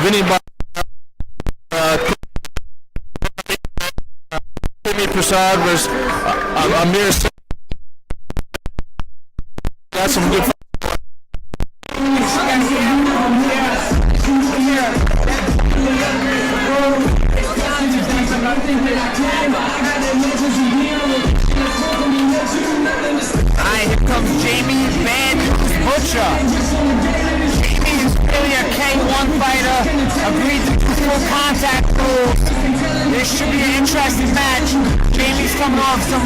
Vinny Prasad was Amir. Got some good. Alright, here comes Jaime Bad News Butcher. Jaime is really a K1 fighter, agreed to do full contact rules. This should be an interesting match. Jaime's coming off some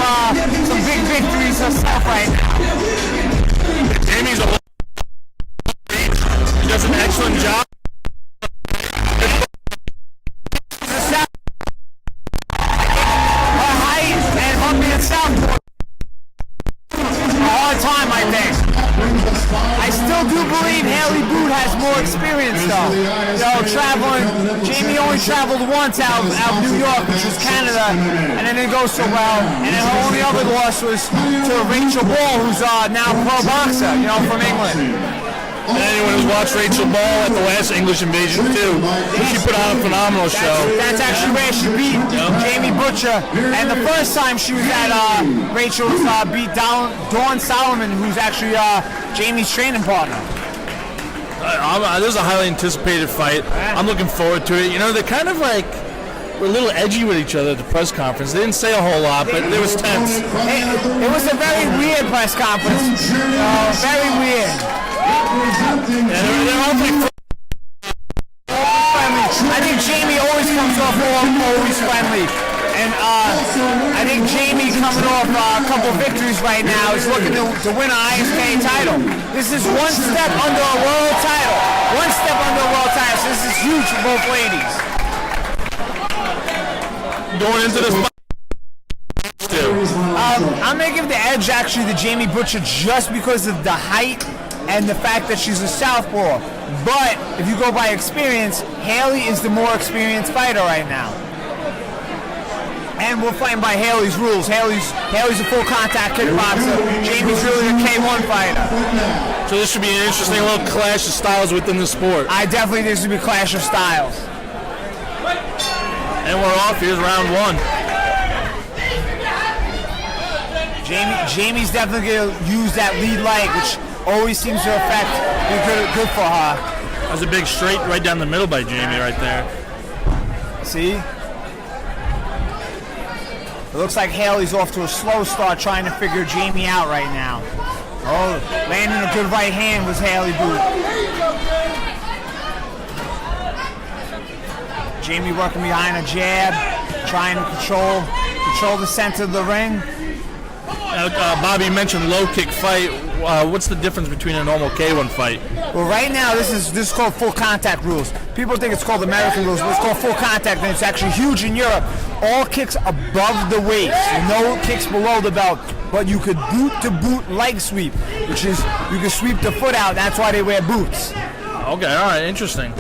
big victories herself right now. Jaime's a he does an excellent job. Her height and her being southpaw. A hard time, I think. I still do believe Hayley Boot has more experience, though. Jaime only traveled once out of New York, which was Canada, and then it didn't go so well. And then her only other loss was to Rachel Ball, who's now a pro boxer, from England. And anyone who's watched Rachel Ball at the last English Invasion too, she put on a phenomenal show. That's actually where she beat Jaime Butcher. And the first time she was at Rachel beat Dawn Solomon, who's actually Jaime's training partner. This is a highly anticipated fight. I'm looking forward to it. They're kind of like were a little edgy with each other at the press conference. They didn't say a whole lot, but it was tense. It was a very weird press conference. Very weird. They're all friendly. I think Jaime always comes off always friendly. And I think Jaime coming off a couple victories right now is looking to win an ISK title. This is one step under a world title. One step under a world title. So this is huge for both ladies. Going into this fight. I'm going to give the edge actually to Jaime Butcher just because of the height and the fact that she's a southpaw. But if you go by experience, Hayley is the more experienced fighter right now. And we're fighting by Hayley's rules. Hayley's a full contact kickboxer. Jaime's really a K1 fighter. So this should be an interesting little clash of styles within the sport. I definitely think this will be a clash of styles. And we're off. Here's round one. Jaime's definitely going to use that lead leg, which always seems to affect be good for her. That was a big straight right down the middle by Jaime right there. See? It looks like Hayley's off to a slow start trying to figure Jaime out right now. Oh, landing a good right hand was Hayley Boot. Jaime working behind a jab, trying to control the center of the ring. Bobby mentioned low kick fight. What's the difference between a normal K1 fight? Well, right now this is called full contact rules. People think it's called American rules, but it's called full contact, and it's actually huge in Europe. All kicks above the waist, no kicks below the belt. But you could boot-to-boot leg sweep, which is you can sweep the foot out. That's why they wear boots. Okay, all right, interesting.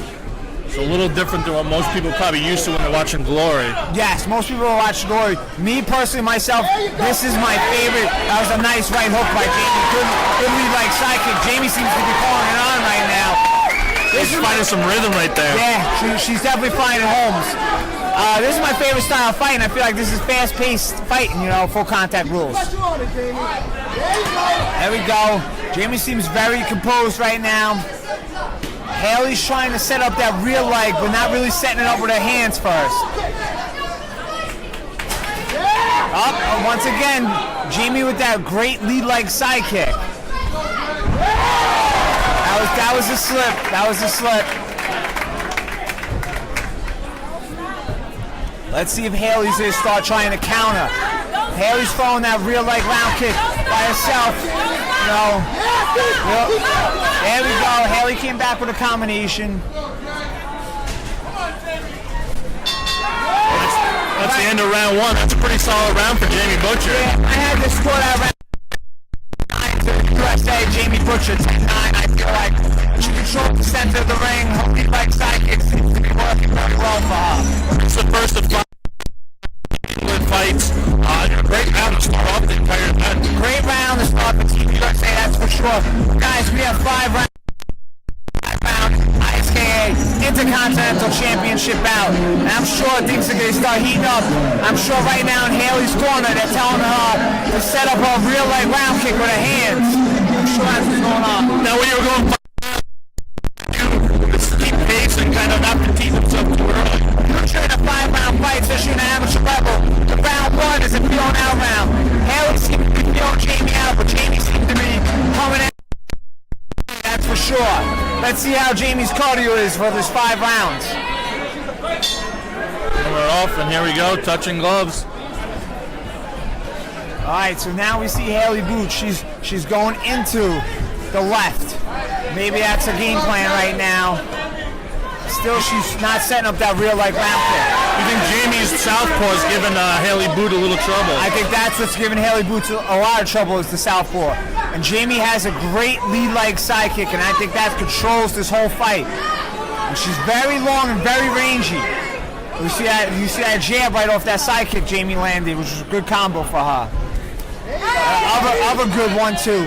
It's a little different than what most people are probably used to when they're watching Glory. Yes, most people watch Glory. Me personally, myself, this is my favorite. That was a nice right hook by Jaime. Good lead like sidekick. Jaime seems to be calling it on right now. She's finding some rhythm right there. Yeah, she's definitely finding homes. This is my favorite style of fighting. I feel like this is fast-paced fighting, full contact rules. There we go. Jaime seems very composed right now. Hayley's trying to set up that rear leg, but not really setting it up with her hands first. Up, once again, Jaime with that great lead leg side kick. That was a slip. That was a slip. Let's see if Hayley's going to start trying to counter. Hayley's throwing that rear leg round kick by herself. No. There we go. Hayley came back with a combination. That's the end of round one. That's a pretty solid round for Jaime Butcher. Yeah, I had this score that round 9 to USA. Jaime Butcher 10-9. I feel like she controlled the center of the ring. Her lead leg side kick seems to be working very well for her. It's the first of 5 fights. Great round to start off the entire event. Great round to start the Team USA, that's for sure. Guys, we have 5 rounds. ISKA Intercontinental championship bout. And I'm sure things are going to start heating up. I'm sure right now in Hayley's corner, they're telling her to set up a real light round kick with her hands. I'm sure that's what's going on. Now, when you were going keep pace and kind of not fatigue himself too early. Usually in a 5-round fight, especially in an amateur level, the round 1 is a feeling out round. Hayley seems to be feeling Jaime out, but Jaime seems to be coming in. That's for sure. Let's see how Jaime's cardio is for this 5 rounds. And we're off, and here we go, touching gloves. All right, so now we see Hayley Booth. She's going into the left. Maybe that's a game plan right now. Still, she's not setting up that real life round kick. You think Jaime's southpaw is giving Hayley Booth a little trouble? I think that's what's giving Hayley Booth a lot of trouble is the southpaw. And Jaime has a great lead leg side kick, and I think that controls this whole fight. And she's very long and very rangy. You see that jab right off that side kick Jaime landed, which was a good combo for her. Other good one too.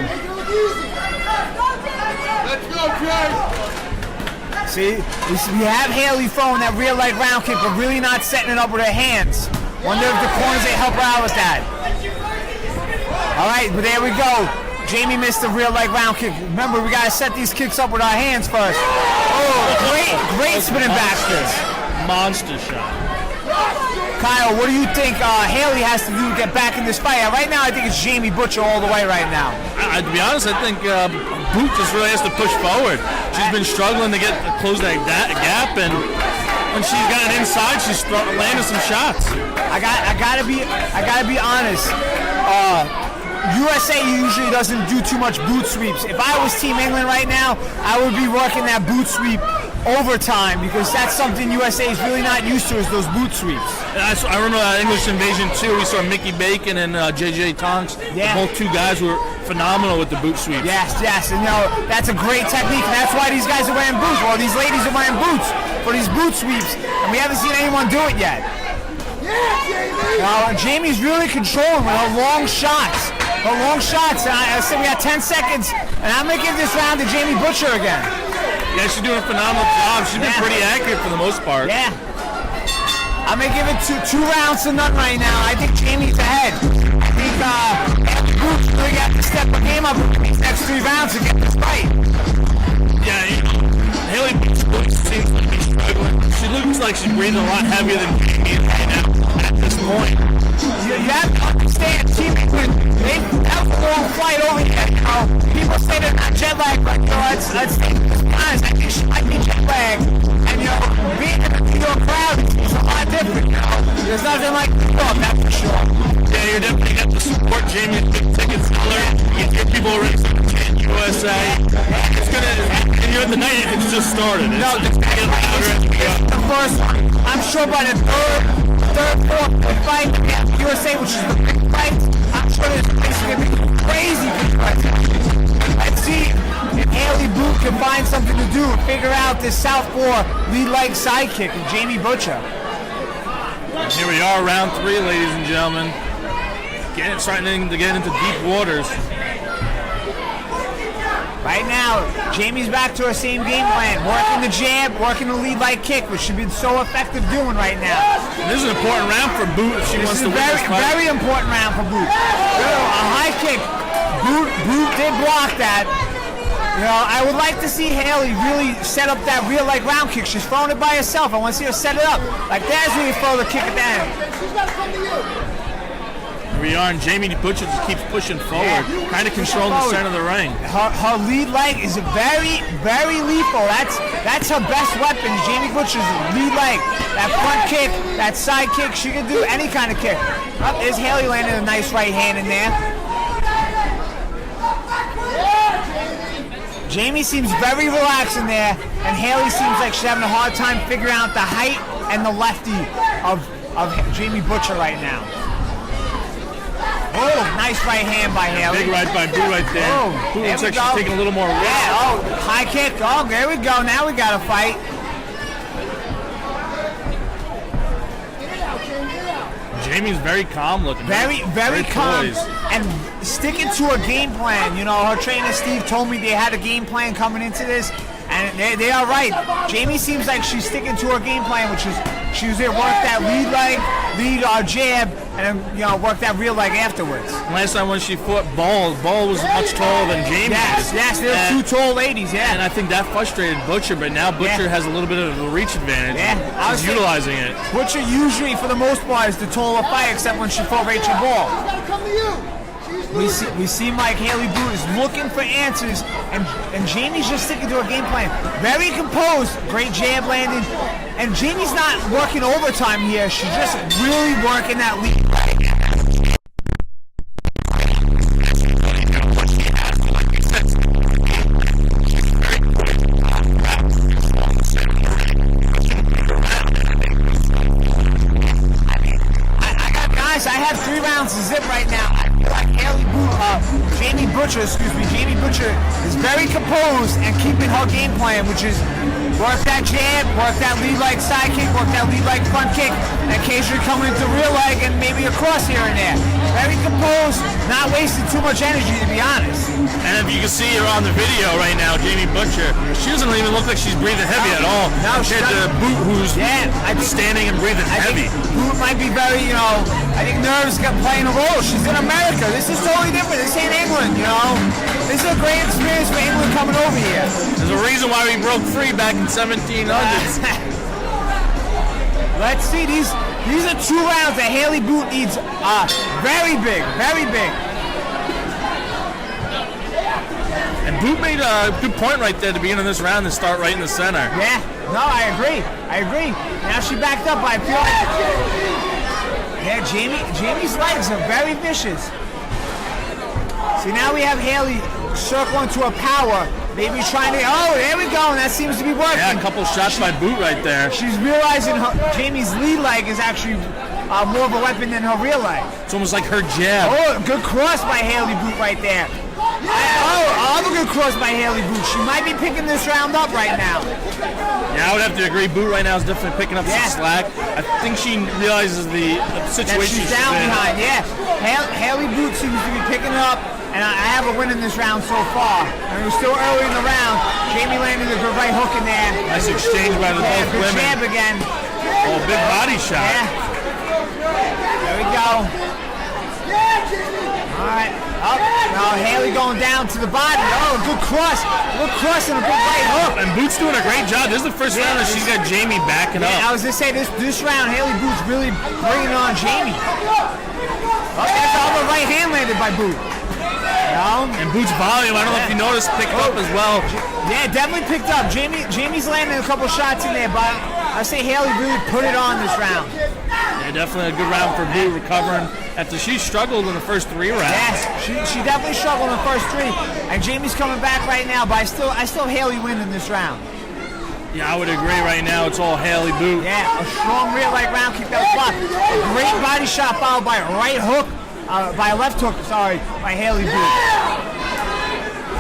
Let's go, Jay! See, we have Hayley throwing that real light round kick, but really not setting it up with her hands. Wonder if the corners they help her out with that. All right, but there we go. Jaime missed the real leg round kick. Remember, we gotta set these kicks up with our hands first. Oh, great spinning back kicks. Monster shot. Kyle, what do you think Hayley has to do to get back in this fight? Right now, I think it's Jaime Butcher all the way right now. To be honest, I think Booth just really has to push forward. She's been struggling to close that gap, and when she's got it inside, she's landing some shots. I gotta be honest. USA usually doesn't do too much boot sweeps. If I was Team England right now, I would be working that boot sweep overtime because that's something USA is really not used to is those boot sweeps. And I remember that English Invasion too. We saw Mickey Bacon and JJ Tonks. Yeah. Both two guys were phenomenal with the boot sweeps. Yes, and that's a great technique, and that's why these guys are wearing boots. Well, these ladies are wearing boots for these boot sweeps, and we haven't seen anyone do it yet. Jaime's really controlling with her long shots. And I said we got 10 seconds, and I'm going to give this round to Jaime Butcher again. Yeah, she's doing a phenomenal job. She's been pretty accurate for the most part. Yeah. I'm going to give it two rounds to none right now. I think Jaime's ahead. I think Boots really got to step her game up in these next 3 rounds to get this fight. Yeah, Hayley Booth seems like she's struggling. She looks like she's breathing a lot heavier than Jaime right now at this point. You have to understand, Team England, that was a long flight over here. People say they're not jet lag, but let's take this honest. I think she might be jet lag. And being in the New York crowd is a lot different. There's nothing like New York, that's for sure. Yeah, you're definitely got to support Jaime's big ticket seller. You get people already supporting USA. It's and you're at the night, it's just started. It's getting louder as we go. The first one, I'm sure by the third, fourth fight against USA, which is the big fight, I'm sure this place is going to be crazy for the fight. Let's see if Hayley Booth can find something to do and figure out this southpaw lead leg side kick with Jaime Butcher. Here we are, round 3, ladies and gentlemen. Starting to get into deep waters. Right now, Jaime's back to her same game plan. Working the jab, working the lead leg kick, which she's been so effective doing right now. And this is an important round for Booth if she wants to win this fight. Very important round for Booth. A high kick. Booth did block that. I would like to see Hayley really set up that real leg round kick. She's throwing it by herself. I want to see her set it up. Like that's when you throw the kick at the end. Here we are, and Jaime Butcher just keeps pushing forward, kind of controlling the center of the ring. Her lead leg is very, very lethal. That's her best weapon, Jaime Butcher's lead leg. That front kick, that side kick, she can do any kind of kick. There's Hayley landing a nice right hand in there. Jaime seems very relaxed in there, and Hayley seems like she's having a hard time figuring out the height and the lefty of Jaime Butcher right now. Oh, nice right hand by Hayley. Big right by Boo right there. Oh, Boo looks like she's taking a little more risk. Yeah, high kick. Oh, there we go. Now we got a fight. Jaime's very calm looking. Very calm. poised. And sticking to a game plan. Her trainer Steve told me they had a game plan coming into this. And they are right. Jamie seems like she's sticking to her game plan, which is she was there, work that lead leg, lead jab, and then work that real leg afterwards. Last time when she fought Ball was much taller than Jamie. Yes, they're two tall ladies. Yeah, and I think that frustrated Butcher, but now Butcher has a little bit of a reach advantage. Yeah, she's utilizing it. Butcher usually, for the most part, is the taller fighter, except when she fought Rachel Ball. We seem like Hayley Boot is looking for answers, and Jamie's just sticking to her game plan. Very composed, great jab landing, and Jamie's not working overtime here. She's just really working that lead. I have 3 rounds to zip right now. I feel like Jamie Butcher is very composed and keeping her game plan, which is work that jab, work that lead leg side kick, work that lead leg front kick, and occasionally come into rear leg and maybe a cross here and there. Very composed, not wasting too much energy, to be honest. And if you can see her on the video right now, Jamie Butcher, she doesn't even look like she's breathing heavy at all. No, compared to Boot, who's standing and breathing heavy. Boot might be very, I think nerves got playing a role. She's in America. This is totally different. This ain't England, This is a great experience for England coming over here. There's a reason why we broke free back in 1700s. Let's see. These are 2 rounds that Hayley Boot needs very big, very big. And Boot made a good point right there at the beginning of this round to start right in the center. Yeah, no, I agree. Now she backed up, I feel like... Yeah, Jamie's legs are very vicious. See, now we have Hayley circling to a power, maybe trying to... Oh, there we go, and that seems to be working. Yeah, a couple shots by Boot right there. She's realizing Jamie's lead leg is actually more of a weapon than her rear leg. It's almost like her jab. Oh, good cross by Hayley Boot right there. Another good cross by Hayley Boot. She might be picking this round up right now. Yeah, I would have to agree. Boot right now is definitely picking up some slack. I think she realizes the situation she's down behind. Yeah, Hayley Boot seems to be picking it up, and I have a win in this round so far. And it was still early in the round. Jamie landed a good right hook in there. Nice exchange by the both good women. Jab again. Oh, big body shot. Yeah. There we go. All right. Up. Now Hayley going down to the body. Oh, good cross. Good cross and a big right hook. And Boot's doing a great job. This is the first round that she's got Jamie backing up. I was going to say, this round, Hayley Boot's really bringing it on Jamie. Oh, that's all the right hand landed by Boot. And Boot's volume, I don't know if you noticed, picked up as well. Yeah, definitely picked up. Jamie's landing a couple shots in there, but I say Hayley really put it on this round. Yeah, definitely a good round for Boot, recovering after she struggled in the first 3 rounds. Yes, she definitely struggled in the first 3, and Jamie's coming back right now, but I still Hayley winning this round. Yeah, I would agree right now. It's all Hayley Boot. Yeah, a strong rear leg round, keep that spot. A great body shot followed by a right hook, by a left hook, by Hayley Boot.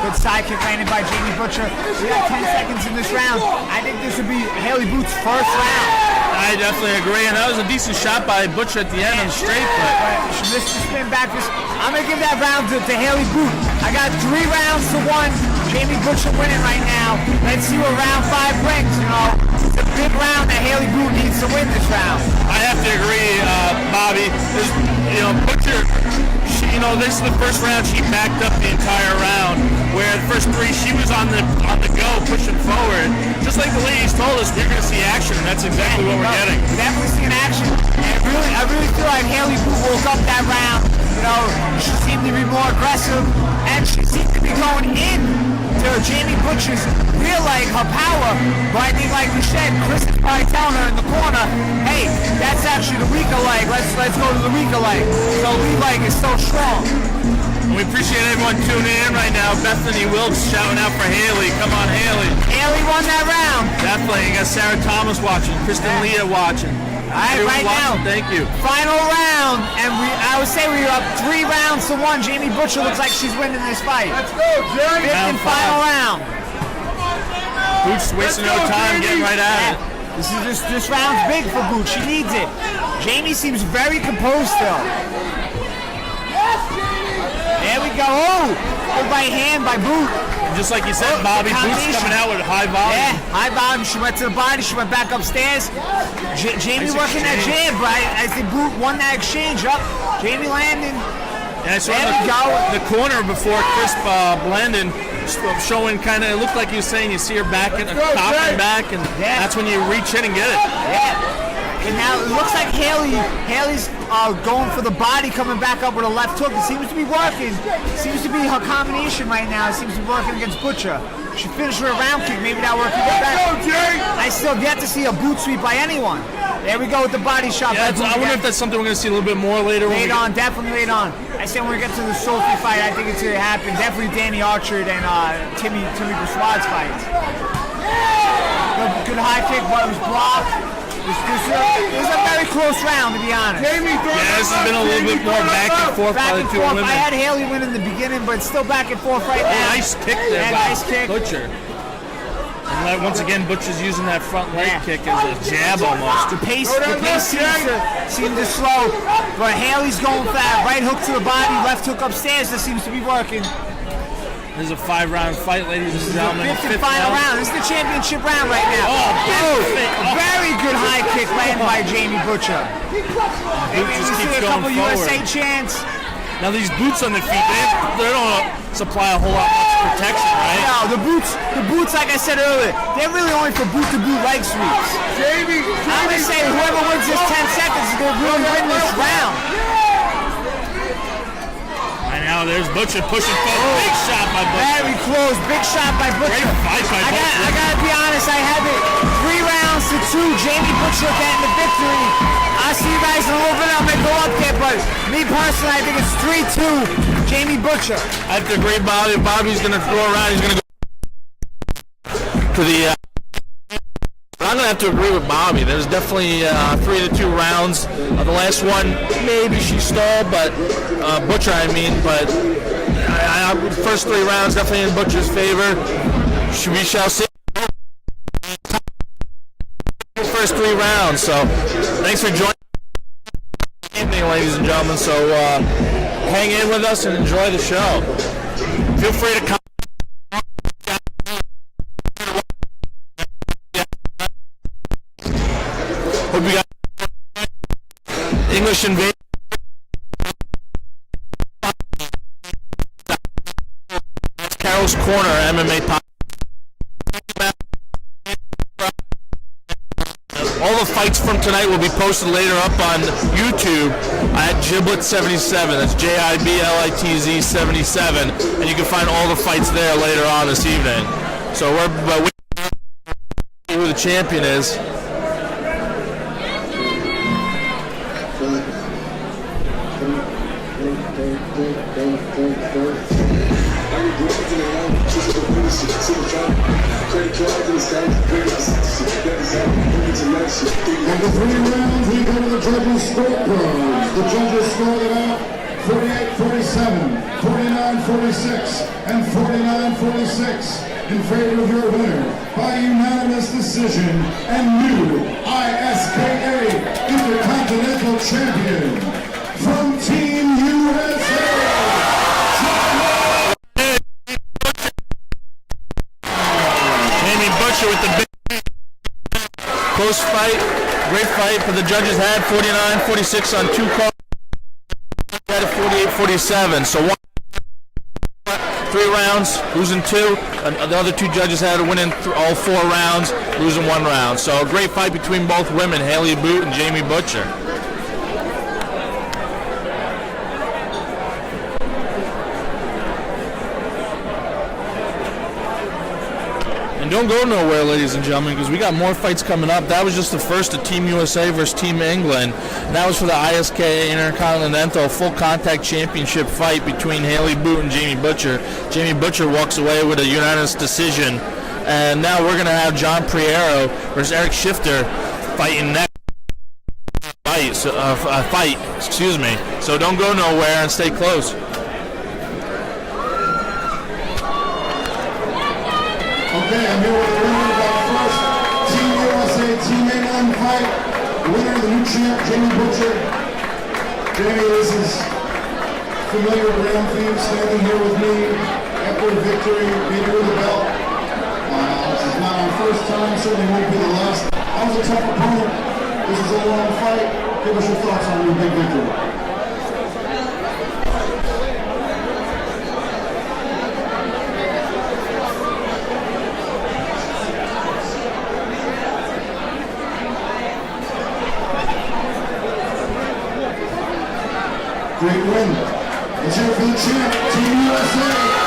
Good side kick landed by Jamie Butcher. We got 10 seconds in this round. I think this would be Hayley Boot's first round. I definitely agree, and that was a decent shot by Butcher at the end on the straight, but she missed the spin back. I'm going to give that round to Hayley Boot. I got 3 rounds to 1. Jamie Butcher winning right now. Let's see what round 5 brings, It's a big round that Hayley Boot needs to win this round. I have to agree, Bobby. Butcher, this is the first round she backed up the entire round, where the first 3 she was on the go, pushing forward. Just like the ladies told us, we're going to see action, and that's exactly what we're getting. We're definitely seeing action. I really feel like Hayley Boot woke up that round. She seemed to be more aggressive, and she seemed to be going in to Jamie Butcher's rear leg, her power. But I think, like we said, Chris is probably telling her in the corner, hey, that's actually the weaker leg. Let's go to the weaker leg. So lead leg is so strong. We appreciate everyone tuning in right now. Bethany Wilkes shouting out for Hayley. Come on, Hayley. Hayley won that round. Definitely. You got Sarah Thomas watching, Kristen Leah watching. All right, right now. Thank you. Final round, and I would say we were up 3 rounds to 1. Jamie Butcher looks like she's winning this fight. Let's go, Jerry. 5th and final round. Boot's wasting no time, getting right at it. This round's big for Boot. She needs it. Jamie seems very composed still. There we go. Good right hand by Boot. Just like you said, Bobby, Boots coming out with high volume. Yeah, high volume. She went to the body. She went back upstairs. Jamie Nice working that exchange. jab, but I think Boot won that exchange up. Jamie landing. And I saw There we go. the corner before Chris Blandon showing kind of, it looked like he was saying you see her back and popping back, and Yeah. that's when you reach in and get it. Yeah. And now it looks like Hayley's going for the body, coming back up with a left hook. It seems to be working. Seems to be her combination right now. It seems to be working against Butcher. She finished with a round kick. Maybe that worked even better. I still have yet to see a boot sweep by anyone. There we go with the body shot. Yeah, I wonder if that's something we're going to see a little bit more later. Later on, definitely later on. I said when we get to the Sophie fight, I think it's going to happen. Definitely Danny Archer and Timmy Bouchard's fight. Good high kick, but it was blocked. This is a very close round, to be honest. Yeah, this has been a little bit more back and forth by the two women. I had Hayley win in the beginning, but it's still back and forth right now. Nice kick there by nice kick. Butcher. And once again, Butcher's using that front leg Yeah. kick as a jab almost. The pace seems to slow, but Hayley's going for that right hook to the body, left hook upstairs. That seems to be working. This is a 5-round fight, ladies and gentlemen. Fifth and final round. This is the championship round right now. Very good high kick landed by Jamie Butcher. Maybe we just see keeps a couple going forward. USA chants. Now these boots on the feet, they don't supply a whole lot much protection, right? No, the boots, like I said earlier, they're really only for boot-to-boot leg sweeps. I'm gonna say whoever wins this 10 seconds is gonna really win this round. Right now, there's Butcher pushing forward. Big shot by Butcher. Very close, big shot by Butcher. Great fight by Butcher. I gotta be honest, I have it 3 rounds to 2. Jamie Butcher getting the victory. I'll see you guys in a little bit. I'm gonna go up there, but me personally, I think it's 3-2. Jamie Butcher. I have to agree, Bobby. Bobby's going to throw around. He's going to go to the. I'm going to have to agree with Bobby. There's definitely 3 to 2 rounds. The last one, maybe she stalled, but Butcher, I mean. But first 3 rounds definitely in Butcher's favor. We shall see. First 3 rounds. So thanks for joining. Evening, ladies and gentlemen. So hang in with us and enjoy the show. Feel free to come. Hope you got English invasion. Carroll's Corner MMA podcast. All the fights from tonight will be posted later up on YouTube at Giblet77. That's JIBLITZ 77, and you can find all the fights there later on this evening. So we're waiting to see who the champion is. After 3 rounds, we go to the judges' scorecards. The judges scored it out 48-47, 49-46, and 49-46 in favor of your winner by unanimous decision and new ISKA Intercontinental Champion from Team USA. Jamie Butcher with the big close fight, great fight, but the judges had 49-46 on 2 calls. Had a 48-47, so 3 rounds, losing 2. And the other 2 judges had to win in all 4 rounds, losing 1 round. So a great fight between both women, Hayley Boot and Jamie Butcher. And don't go nowhere, ladies and gentlemen, because we got more fights coming up. That was just the first of Team USA versus Team England. And that was for the ISKA Intercontinental Full Contact Championship fight between Hayley Boot and Jamie Butcher. Jamie Butcher walks away with a unanimous decision. And now we're going to have John Priero versus Eric Shifter fighting next fight. Excuse me. So don't go nowhere and stay close. Okay, I'm here with the winner of our first Team USA, Team England fight. The winner, the new champ, Jamie Butcher. Jamie, this is familiar ground for you, standing here with me record victory, beat her with a belt. This is not our first time, certainly won't be the last. That was a tough opponent. This is a long fight. Give us your thoughts on your big victory. Great win. Let's hear it for the champ, Team USA.